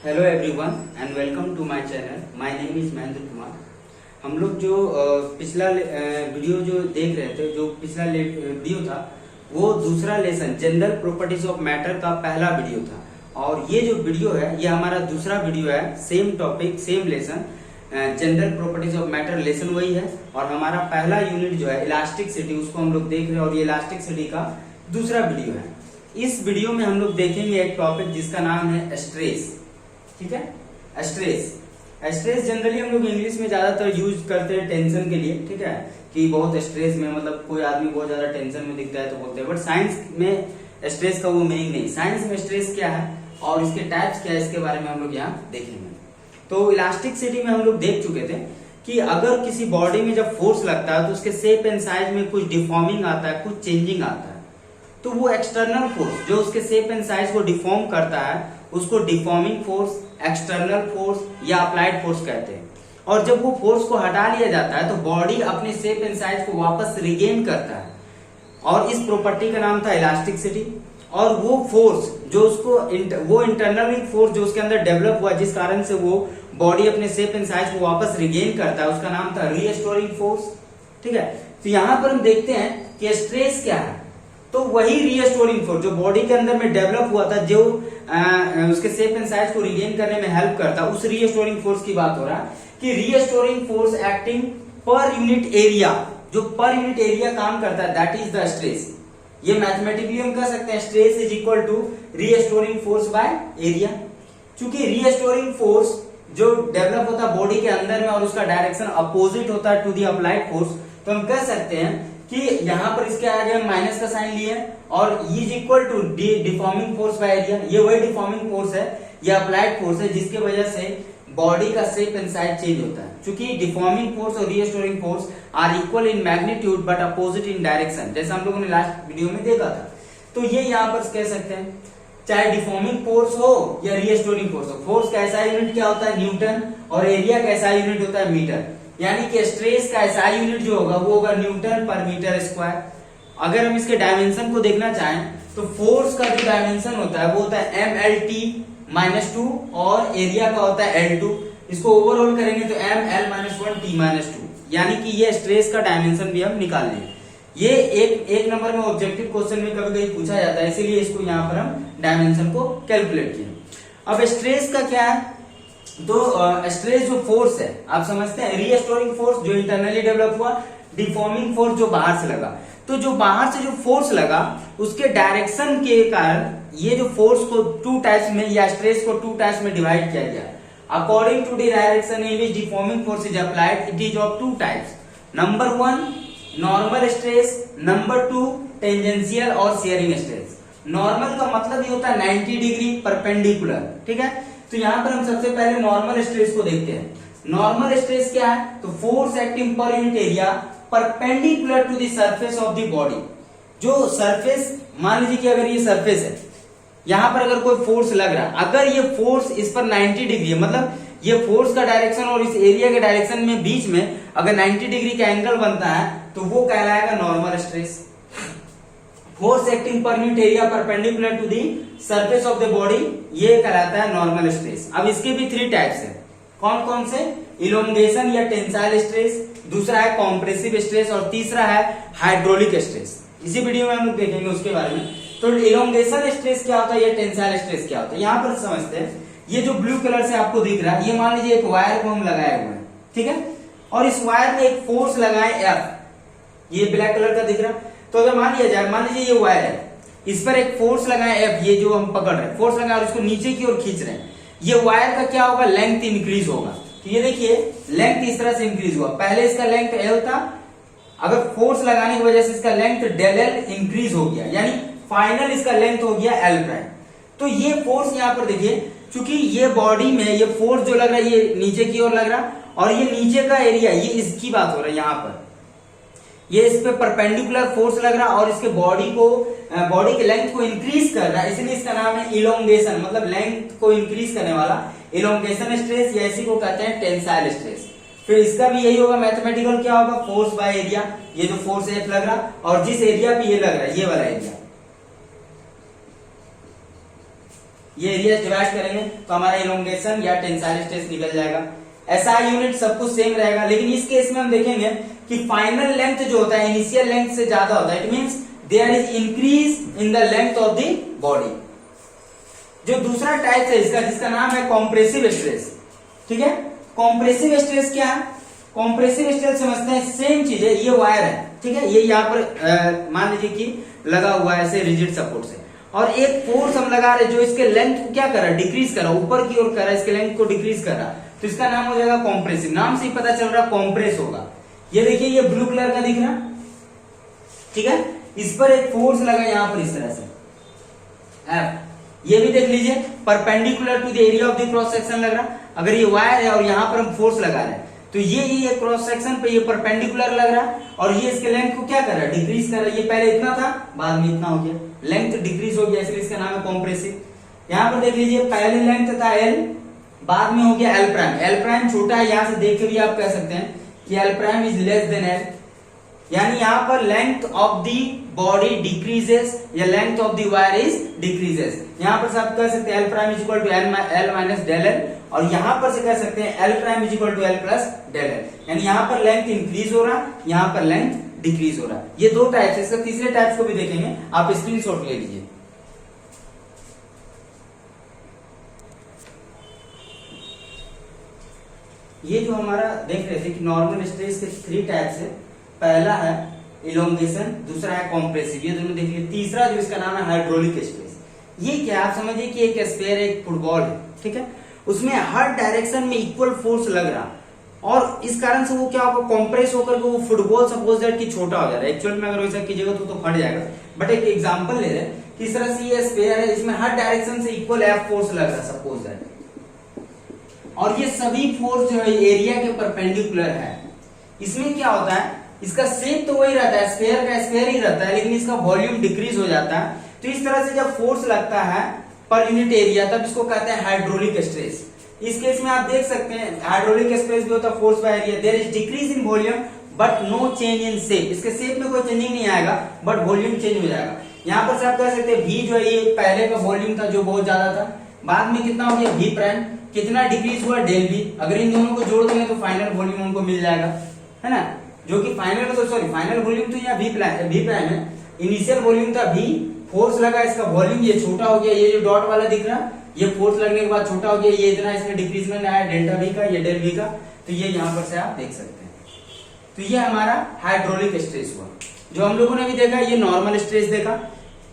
Hello everyone and welcome to my channel. My name is Mahendra Kumar. हम लोग जो पिछला वीडियो जो देख रहे थे, जो पिछला वीडियो था वो दूसरा lesson general properties of matter का पहला वीडियो था, और ये जो वीडियो है ये हमारा दूसरा वीडियो है। Same topic same lesson, general properties of matter lesson वही है, और हमारा पहला यूनिट जो है इलास्टिसिटी उसको हम लोग देख रहे हैं, और ये इलास्टिसिटी का दूसरा वीडियो है। इस वीडियो में हम लोग देखेंगे एक टॉपिक जिसका नाम है स्ट्रेस। ठीक है, स्ट्रेस जनरली हम लोग इंग्लिश में ज्यादातर यूज करते हैं टेंशन के लिए। ठीक है, कि बहुत स्ट्रेस में, मतलब कोई आदमी बहुत ज्यादा टेंशन में दिखता है तो बोलते हैं, बट साइंस में स्ट्रेस का वो मीनिंग नहीं। साइंस में स्ट्रेस क्या है और इसके टाइप्स क्या है, इसके बारे में हम लोग यहाँ देखेंगे। तो इलास्टिसिटी में हम लोग देख चुके थे कि अगर किसी बॉडी में जब फोर्स लगता है तो उसके शेप एंड साइज में कुछ डिफॉर्मिंग आता है, कुछ चेंजिंग आता है, तो वो एक्सटर्नल फोर्स जो उसके शेप एंड साइज को डिफॉर्म करता है उसको डिफॉर्मिंग फोर्स, एक्सटर्नल फोर्स या अप्लाइड फोर्स कहते हैं। और जब वो फोर्स को हटा लिया जाता है तो बॉडी अपने शेप एंड साइज को वापस रिगेन करता है, और इस प्रॉपर्टी का नाम था इलास्टिसिटी। और वो फोर्स जो उसको वो इंटरनल फोर्स जो उसके अंदर डेवलप हुआ, जिस कारण से वो बॉडी अपने शेप एंड साइज को वापस रिगेन करता है, उसका नाम था रीस्टोरिंग फोर्स। ठीक है, तो यहां पर हम देखते हैं कि स्ट्रेस क्या है। तो वही रीस्टोरिंग फोर्स जो बॉडी के अंदर में डेवलप हुआ था, जो उसके शेप एंड साइज को रिगेन करने में हेल्प करता, उस रीस्टोरिंग फोर्स की बात हो रहा है कि restoring force acting per unit area, जो पर यूनिट एरिया काम करता है, दैट इज द स्ट्रेस। ये मैथमेटिकली हम कह सकते हैं stress is equal to restoring force by area. चूंकि रीस्टोरिंग फोर्स जो डेवलप होता है बॉडी के अंदर में और उसका डायरेक्शन अपोजिट होता है टू दी अप्लाइड फोर्स, तो हम कह सकते हैं कि यहां पर इसके आगे हम माइनस का साइन लिए और is equal to deforming force by area. ये वही डिफॉर्मिंग फोर्स है, ये अप्लाइड फोर्स है जिसके वजह से बॉडी का शेप एंड साइज चेंज होता है। क्योंकि डिफॉर्मिंग फोर्स और restoring force are equal in magnitude but opposite in direction, जैसा हम लोगों ने लास्ट वीडियो में देखा था। तो ये यहां पर कह सकते हैं, चाहे डिफॉर्मिंग फोर्स हो या रीस्टोरिंग फोर्स हो, फोर्स का ऐसा यूनिट क्या होता है न्यूटन, और एरिया का ऐसा यूनिट होता है मीटर। यानी कि स्ट्रेस का SI यूनिट जो होगा वो होगा न्यूटन पर मीटर स्क्वायर। अगर हम इसके डायमेंशन को देखना चाहें तो फोर्स का जो डायमेंशन होता है वो होता है MLT-2 और एरिया का होता है L2। इसको ओवरऑल करेंगे तो ML-1T-2, यानी कि ये स्ट्रेस का डायमेंशन भी हम निकाल लेंगे। ये एक नंबर में ऑब्जेक्टिव क्वेश्चन में कभी कभी पूछा जाता है, इसीलिए इसको यहाँ पर हम डायमेंशन को कैलकुलेट किए। अब स्ट्रेस का क्या है, तो स्ट्रेस जो फोर्स है आप समझते हैं, रीस्टोरिंग फोर्स जो इंटरनली डेवलप हुआ, डिफॉर्मिंग फोर्स जो बाहर से लगा। तो जो बाहर से जो फोर्स लगा उसके डायरेक्शन के कारण ये जो फोर्स को टू टाइप्स में या स्ट्रेस को टू टाइप्स में डिवाइड किया गया। According to the direction in which deforming force is applied, it is of two types. Number 1 normal stress, number 2 tangential और शेयरिंग स्ट्रेस। नॉर्मल का मतलब ये होता है 90 डिग्री परपेंडिकुलर। ठीक है, तो यहां पर हम सबसे पहले नॉर्मल स्ट्रेस को देखते हैं। नॉर्मल स्ट्रेस क्या है, तो force acting per unit area perpendicular to the surface of the body. जो सरफेस, मान लीजिए कि अगर ये सरफेस है, यहां पर अगर कोई फोर्स लग रहा है, अगर ये फोर्स इस पर 90 डिग्री है, मतलब ये फोर्स का डायरेक्शन और इस एरिया के डायरेक्शन में बीच में अगर 90 डिग्री का एंगल बनता है तो वो कहलाएगा normal stress. Force acting per unit area perpendicular to the surface of the body, ये कहलाता है नॉर्मल स्ट्रेस। अब इसके भी 3 टाइप्स है। कौन कौन से, इलोंगेशन या टेंसाइल स्ट्रेस, दूसरा है कॉम्प्रेसिव स्ट्रेस, और तीसरा है हाइड्रोलिक स्ट्रेस। इसी वीडियो में हम लोग देखेंगे उसके बारे में। तो इलोंगेशन स्ट्रेस क्या होता है या टेंसाइल स्ट्रेस क्या होता है, यहां पर समझते हैं। ये जो ब्लू कलर से आपको दिख रहा है, ये मान लीजिए एक वायर को हम लगाए हुए हैं, ठीक है, और इस वायर में एक फोर्स लगाए F, ये ब्लैक कलर का दिख रहा है। तो अगर मान लिया जाए, मान लीजिए ये वायर है, इस पर एक फोर्स लगाए F, ये जो हम पकड़ रहे हैं फोर्स लगाए और उसको नीचे की ओर खींच रहे हैं, ये वायर का क्या होगा, लेंथ इंक्रीज होगा। तो ये देखिए लेंथ इस तरह से इंक्रीज हुआ, पहले इसका लेंथ L था, अगर फोर्स लगाने की वजह से इसका लेंथ del L इंक्रीज हो गया, यानी फाइनल इसका लेंथ हो गया L प्राइम। तो ये फोर्स यहाँ पर देखिए, चूंकि ये बॉडी में ये फोर्स जो लग रहा है ये नीचे की ओर लग रहा, और ये नीचे का एरिया, ये इसकी बात हो रहा है, यहाँ पर ये इस पे परपेंडिकुलर फोर्स लग रहा और इसके बॉडी के लेंथ को इंक्रीज कर रहा है, इसलिए इसका नाम है इलोंगेशन, मतलब लेंथ को इंक्रीज करने वाला इलोंगेशन स्ट्रेस, या इसी को कहते हैं टेंसाइल स्ट्रेस। फिर इसका भी यही होगा, मैथमेटिकल क्या होगा, फोर्स बाय एरिया। ये जो फोर्स F लग रहा और जिस एरिया पे ये लग रहा है, ये वाला एरिया, ये एरिया डिवाइड करेंगे तो हमारा इलोंगेशन या टेंसाइल स्ट्रेस निकल जाएगा। एसआई यूनिट सब कुछ सेम रहेगा, लेकिन इस केस में हम देखेंगे कि फाइनल लेंथ जो होता है इनिशियल लेंथ से ज्यादा होता है। It means there is increase in the length of the body. जो दूसरा टाइप है इसका, जिसका नाम है कॉम्प्रेसिव स्ट्रेस, ठीक है। कॉम्प्रेसिव स्ट्रेस क्या है? कॉम्प्रेसिव स्ट्रेस समझते हैं, सेम चीज है, ये वायर है, ठीक है, ये यहाँ पर मान लीजिए कि लगा हुआ है ऐसे रिजिड सपोर्ट से, और एक फोर्स हम लगा रहे जो इसके लेंथ को क्या कर रहा है, डिक्रीज कर रहा है, ऊपर की ओर कर रहा है, इसके लेंथ को डिक्रीज कर रहा है, तो इसका नाम हो जाएगा कॉम्प्रेसिव। नाम से ही पता चल रहा है कॉम्प्रेस होगा। ये देखिए ये ब्लू कलर का दिख रहा, ठीक है, इस पर एक फोर्स लगा यहाँ पर इस तरह से F। ये भी देख लीजिए perpendicular to the area of the cross section लग रहा। अगर ये वायर है और यहाँ पर हम फोर्स लगा रहे हैं तो ये क्रॉस सेक्शन पे ये परपेंडिकुलर लग रहा है, और ये इसके लेंथ को क्या कर रहा है, डिक्रीज कर रहा है। ये पहले इतना था, बाद में इतना हो गया, लेंथ डिक्रीज हो गया, इसलिए इसका नाम है कॉम्प्रेसिव। यहाँ पर देख लीजिए पहले लेंथ था L, बाद में हो गया L प्राइम। L प्राइम छोटा है, यहाँ से देख के भी आप कह सकते हैं कि L prime is less than L, यानी यहाँ पर length of the body decreases या length of the wire is decreases. यहाँ पर से आप कह सकते हैं L prime is equal to L minus del L, और यहाँ पर से कह सकते हैं L prime is equal to L plus del L, यानी यहाँ पर लेंथ इंक्रीज हो रहा, यहाँ पर लेंथ डिक्रीज हो रहा। ये दो टाइप्स है, इसका तीसरे टाइप्स को भी देखेंगे, आप स्क्रीनशॉट ले लीजिए। ये जो हमारा देख रहे थे कि नॉर्मल स्ट्रेस के 3 टाइप्स है, पहला है इलोंगेशन, दूसरा है कॉम्प्रेसिव, ये दोनों देख लीजिए। तीसरा जो इसका नाम है हाइड्रोलिक स्ट्रेस। ये क्या, आप समझिए कि एक स्फीयर है, एक फुटबॉल है, ठीक है, उसमें हर डायरेक्शन में इक्वल फोर्स लग रहा, और इस कारण से वो क्या होगा, कॉम्प्रेस होकर के वो फुटबॉल सपोज दैट कि छोटा हो जा रहा है। एक्चुअल में अगर वैसा कीजिएगा तो फट जाएगा, बट एक एग्जांपल ले रहे हैं कि इस तरह से ये स्फीयर है, इसमें हर डायरेक्शन से इक्वल एफ फोर्स लग रहा है सपोज दैट, और ये सभी फोर्स जो है एरिया के परपेंडिकुलर है। इसमें क्या होता है, इसका शेप तो वही रहता है, स्फीयर का स्फीयर ही रहता है, लेकिन इसका वॉल्यूम डिक्रीज हो जाता है। तो इस तरह से जब फोर्स लगता है पर यूनिट एरिया, तब इसको कहते हैं हाइड्रोलिक स्ट्रेस। इस केस में आप देख सकते हैं हाइड्रोलिक स्ट्रेस भी होता है force by area. There is decrease in volume but no change in shape. इसके शेप में कोई चेंजिंग नहीं आएगा, बट वॉल्यूम चेंज हो जाएगा। यहाँ पर से आप कह सकते हैं V जो है ये पहले का वॉल्यूम था जो बहुत ज्यादा था, बाद में कितना हो गया V प्राइम, कितना डिक्रीज हुआ डेल V। अगर इन दोनों को जोड़ देंगे तो फाइनल वॉल्यूम उनको मिल जाएगा, है ना, जो कि फाइनल तो सॉरी फाइनल वॉल्यूम तो यहाँ V प्राइम है, इनिशियल वॉल्यूम था V, फोर्स लगा, इसका वॉल्यूम ये छोटा हो गया, ये जो डॉट वाला दिख रहा है ये फोर्स लगने के बाद छोटा हो गया, ये इतना इसमें डिक्रीजमेंट आया डेल्टा V का, ये डेल V का, तो ये यहाँ पर से आप देख सकते हैं। तो ये हमारा हाइड्रोलिक स्ट्रेस हुआ। जो हम लोगों ने भी देखा ये नॉर्मल स्ट्रेस देखा,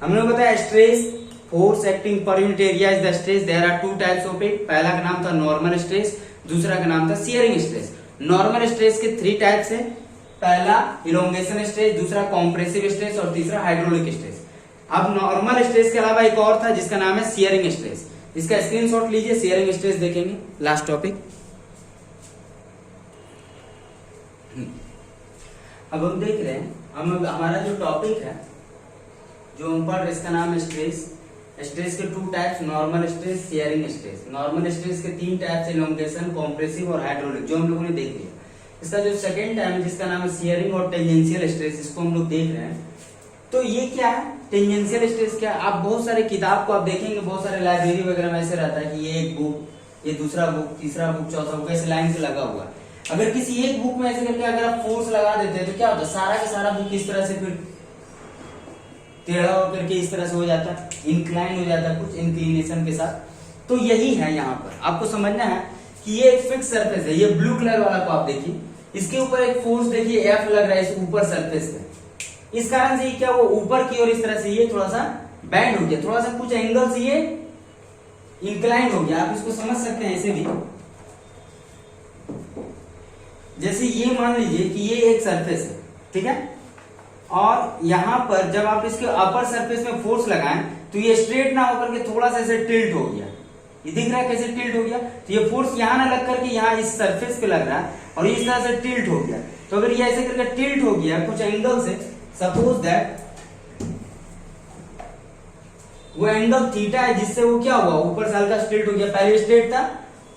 हमने बताया stress force acting per unit area is the stress. There are 2 types of it. पहला का नाम था नॉर्मल स्ट्रेस, दूसरा का नाम था शियरिंग स्ट्रेस। नॉर्मल स्ट्रेस के 3 टाइप्स है, पहला इलोंगेशन स्ट्रेस, दूसरा कॉम्प्रेसिव स्ट्रेस और तीसरा हाइड्रोलिक स्ट्रेस। अब नॉर्मल स्ट्रेस के अलावा एक और था जिसका नाम है शियरिंग स्ट्रेस। इसका स्क्रीनशॉट लीजिए, शियरिंग स्ट्रेस देखेंगे, लास्ट टॉपिक। अब हम देख रहे हैं, हमारा जो टॉपिक है जो हम पढ़ रहे इसका नाम है स्ट्रेस। स्ट्रेस के 2 types, normal stress, shearing stress. Normal stress के 3 टाइप्स, इलोंगेशन, कॉम्प्रेसिव और हाइड्रोलिक, जो हम लोगों ने देख लिया। इसका जो सेकेंड टाइप है जिसका नाम है शियरिंग और टेंजेंशियल स्ट्रेस, इसको हम लोग देख रहे हैं। तो ये क्या है, टेंजेंशियल स्ट्रेस क्या है? आप बहुत सारे किताब को आप देखेंगे, बहुत सारे लाइब्रेरी वगैरह में ऐसे रहता है कि ये एक बुक, ये दूसरा बुक, तीसरा बुक, चौथा बुक, ऐसे लाइन से लगा हुआ है। अगर किसी एक बुक में ऐसे करके अगर आप फोर्स लगा देते हैं तो क्या होता है, सारा का सारा बुक इस तरह से फिर टेढ़ा होकर के इस तरह से हो जाता है, इंक्लाइन हो जाता है, कुछ इंक्लिनेशन के साथ। तो यही है यहाँ पर आपको समझना है कि ये एक फिक्स सरफेस है। ये ब्लू कलर वाला को आप देखिए, इसके ऊपर एक फोर्स देखिए F लग रहा है इस ऊपर सरफेस पे। इस कारण से क्या वो ऊपर की ओर इस तरह से ये थोड़ा सा बैंड हो गया, थोड़ा सा कुछ एंगल से ये इंक्लाइन हो गया। आप इसको समझ सकते हैं ऐसे भी, जैसे ये मान लीजिए कि ये एक सरफेस है, ठीक है, और यहां पर जब आप इसके अपर सरफेस में फोर्स लगाएं तो ये स्ट्रेट ना होकर के थोड़ा सा ऐसे टिल्ट हो गया। ये दिख रहा है कैसे टिल्ट हो गया, तो ये फोर्स यहां ना लग करके यहाँ इस सरफेस पे लग रहा है और इस तरह से टिल्ट हो गया। तो अगर ये ऐसे करके टिल्ट हो गया कुछ एंगल से, सपोज दैट वो एंगल थीटा है जिससे वो क्या हुआ, ऊपर से हल्का टिल्ट हो गया। पहले स्ट्रेट था,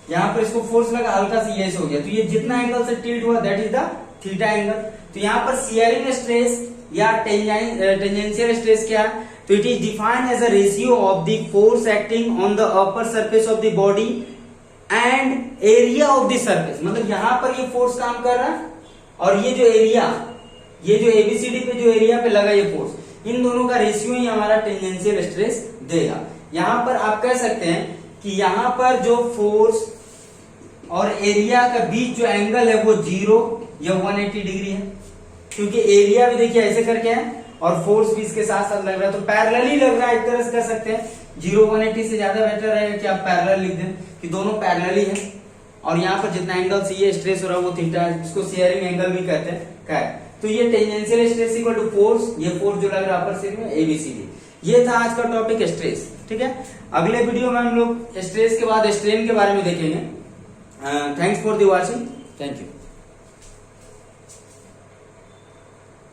यहाँ पर इसको फोर्स लगा, हल्का सा ये हो गया, तो ये जितना एंगल से टिल्ट हुआ that is the theta angle. तो यहाँ पर शियरिंग स्ट्रेस या टेंजेंशियल स्ट्रेस क्या है, तो it is defined as a ratio of the force acting on the upper surface of the body and area of the surface. मतलब यहां पर ये फोर्स काम कर रहा है और ये जो एरिया, ये जो एबीसीडी पे जो एरिया पे लगा ये फोर्स, इन दोनों का रेशियो ही हमारा टेंजेंशियल स्ट्रेस देगा। यहां पर आप कह सकते हैं कि यहां पर जो फोर्स और एरिया का बीच जो एंगल है वो 0 या 180 डिग्री है, क्योंकि एरिया भी देखिए ऐसे करके है और फोर्स भी इसके साथ साथ लग रहा है, तो पैरेलल ही लग रहा है। एक तरह से कह सकते हैं 0 180 से ज्यादा बेटर रहेगा कि आप पैरेलल लिख दें कि दोनों पैरेलल ही है। और यहाँ पर जितना एंगल से ये स्ट्रेस हो रहा है वो थीटा है, जिसको शेयरिंग एंगल भी कहते हैं। क्या है? तो ये tangential stress equal to force, ये फोर्स जो लग रहा है अपर साइड में एबीसीडी। ये था आज का टॉपिक स्ट्रेस। ठीक है, अगले वीडियो में हम लोग स्ट्रेस के बाद स्ट्रेन के बारे में देखेंगे। Thanks for the watching, thank you.